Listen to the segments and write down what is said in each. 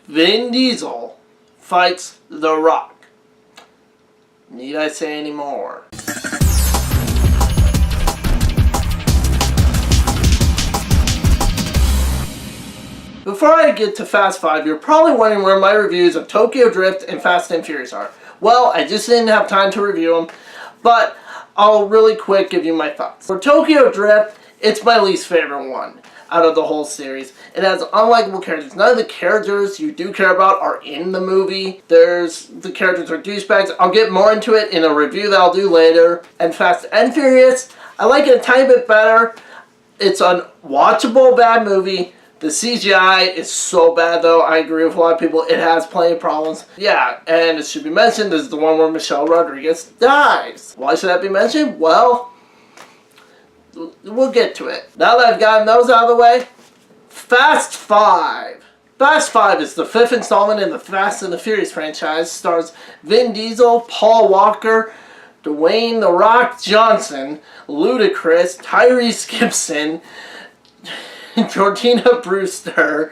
Vin Diesel fights The Rock. Need I say any more? Before I get to Fast 5, you're probably wondering where my reviews of Tokyo Drift and Fast and Furious are. Well, I just didn't have time to review them, but I'll really quick give you my thoughts. For Tokyo Drift, it's my least favorite one out of the whole series. It has unlikable characters. None of the characters you do care about are in the movie. The characters are douchebags. I'll get more into it in a review that I'll do later. And Fast and Furious, I like it a tiny bit better. It's an watchable bad movie. The CGI is so bad, though. I agree with a lot of people. It has plenty of problems. Yeah, and it should be mentioned, this is the one where Michelle Rodriguez dies. Why should that be mentioned? Well, we'll get to it. Now that I've gotten those out of the way, Fast 5. Fast 5 is the 5th installment in the Fast and the Furious franchise. Stars Vin Diesel, Paul Walker, Dwayne "The Rock" Johnson, Ludacris, Tyrese Gibson, Georgina Brewster,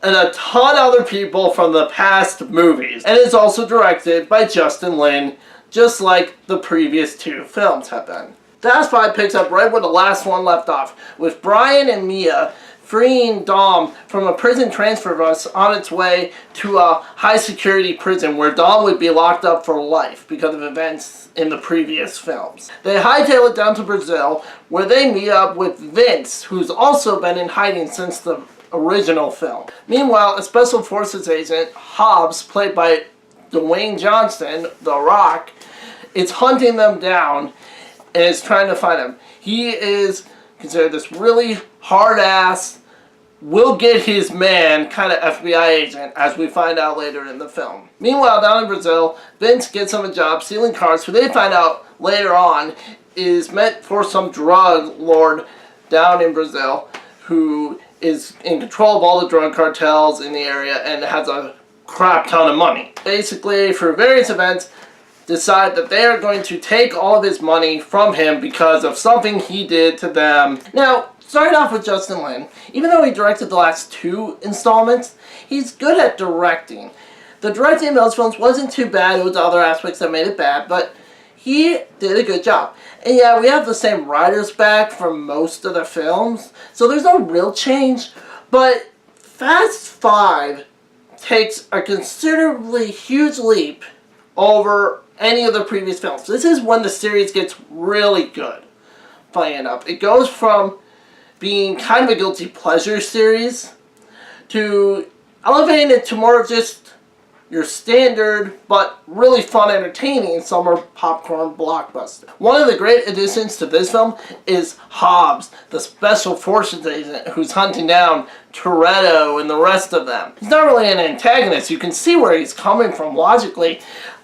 and a ton of other people from the past movies. And it's also directed by Justin Lin, just like the previous 2 films have been. Fast 5 picks up right where the last one left off, with Brian and Mia freeing Dom from a prison transfer bus on its way to a high-security prison where Dom would be locked up for life because of events in the previous films. They hightail it down to Brazil, where they meet up with Vince, who's also been in hiding since the original film. Meanwhile, a Special Forces agent, Hobbs, played by Dwayne Johnson, The Rock, is hunting them down and is trying to find them. He is considered this really hard-ass, will get his man kind of FBI agent, as we find out later in the film. Meanwhile, down in Brazil, Vince gets him a job stealing cars, who they find out later on is meant for some drug lord down in Brazil who is in control of all the drug cartels in the area and has a crap ton of money. Basically, for various events, decide that they are going to take all of his money from him because of something he did to them. Now, starting off with Justin Lin, even though he directed the last 2 installments, he's good at directing. The directing in those films wasn't too bad. It was other aspects that made it bad, but he did a good job. And yeah, we have the same writers back from most of the films, so there's no real change, but Fast 5 takes a considerably huge leap over any of the previous films. This is when the series gets really good. Funny enough, it goes from being kind of a guilty pleasure series to elevating it to more of just your standard but really fun, entertaining summer popcorn blockbuster. One of the great additions to this film is Hobbs, the Special Forces agent who's hunting down Toretto and the rest of them. He's not really an antagonist. You can see where he's coming from logically,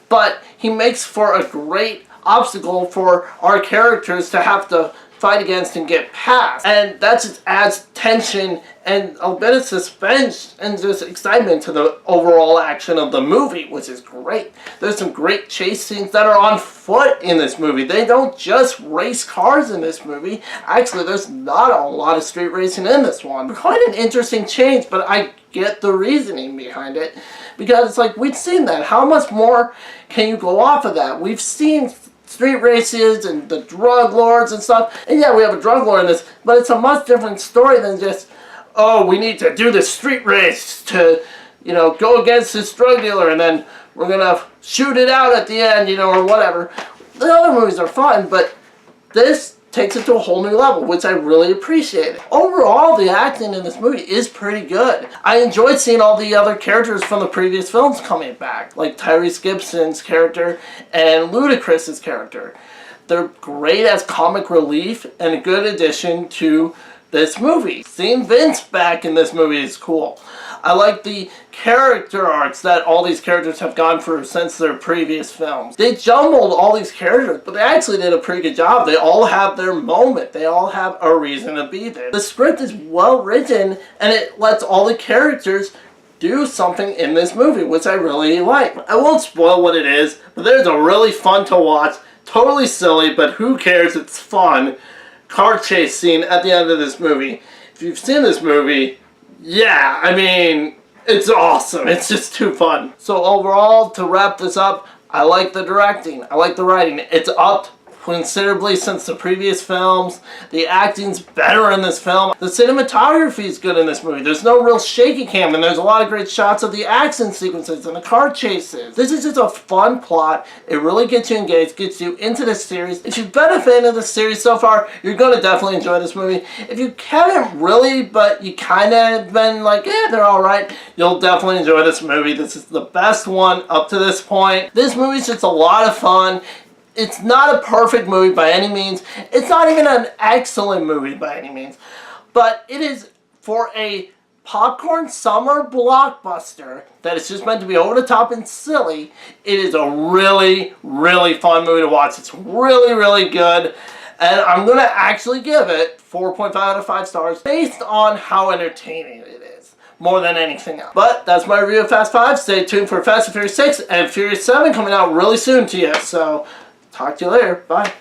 but he makes for a great obstacle for our characters to have to fight against and get past. And that just adds tension and a bit of suspense and just excitement to the overall action of the movie, which is great. There's some great chase scenes that are on foot in this movie. They don't just race cars in this movie. Actually, there's not a lot of street racing in this one. Quite an interesting change, but I get the reasoning behind it. Because it's like, we've seen that. How much more can you go off of that? We've seen street races and the drug lords and stuff. And yeah, we have a drug lord in this, but it's a much different story than just, oh, we need to do this street race to, you know, go against this drug dealer and then we're gonna shoot it out at the end, you know, or whatever. The other movies are fun, but this takes it to a whole new level, which I really appreciate. Overall, the acting in this movie is pretty good. I enjoyed seeing all the other characters from the previous films coming back, like Tyrese Gibson's character and Ludacris's character. They're great as comic relief and a good addition to this movie. Seeing Vince back in this movie is cool. I like the character arcs that all these characters have gone through since their previous films. They jumbled all these characters, but they actually did a pretty good job. They all have their moment. They all have a reason to be there. The script is well written, and it lets all the characters do something in this movie, which I really like. I won't spoil what it is, but there's a really fun to watch, totally silly, but who cares, it's fun, car chase scene at the end of this movie. If you've seen this movie, yeah, I mean, It's awesome. It's just too fun. So overall, to wrap this up, I like the directing. I like the writing. It's upped considerably since the previous films. The acting's better in this film. The cinematography is good in this movie. There's no real shaky cam, and there's a lot of great shots of the action sequences and the car chases. This is just a fun plot. It really gets you engaged, gets you into this series. If you've been a fan of the series so far, you're going to definitely enjoy this movie. If you haven't really, but you kind of been like, they're alright, you'll definitely enjoy this movie. This is the best one up to this point. This movie's just a lot of fun. It's not a perfect movie by any means. It's not even an excellent movie by any means. But it is, for a popcorn summer blockbuster that is just meant to be over the top and silly, it is a really, really fun movie to watch. It's really, really good. And I'm going to actually give it 4.5 out of 5 stars based on how entertaining it is, more than anything else. But that's my review of Fast 5. Stay tuned for Fast and Furious 6 and Furious 7 coming out really soon to you. So, talk to you later. Bye.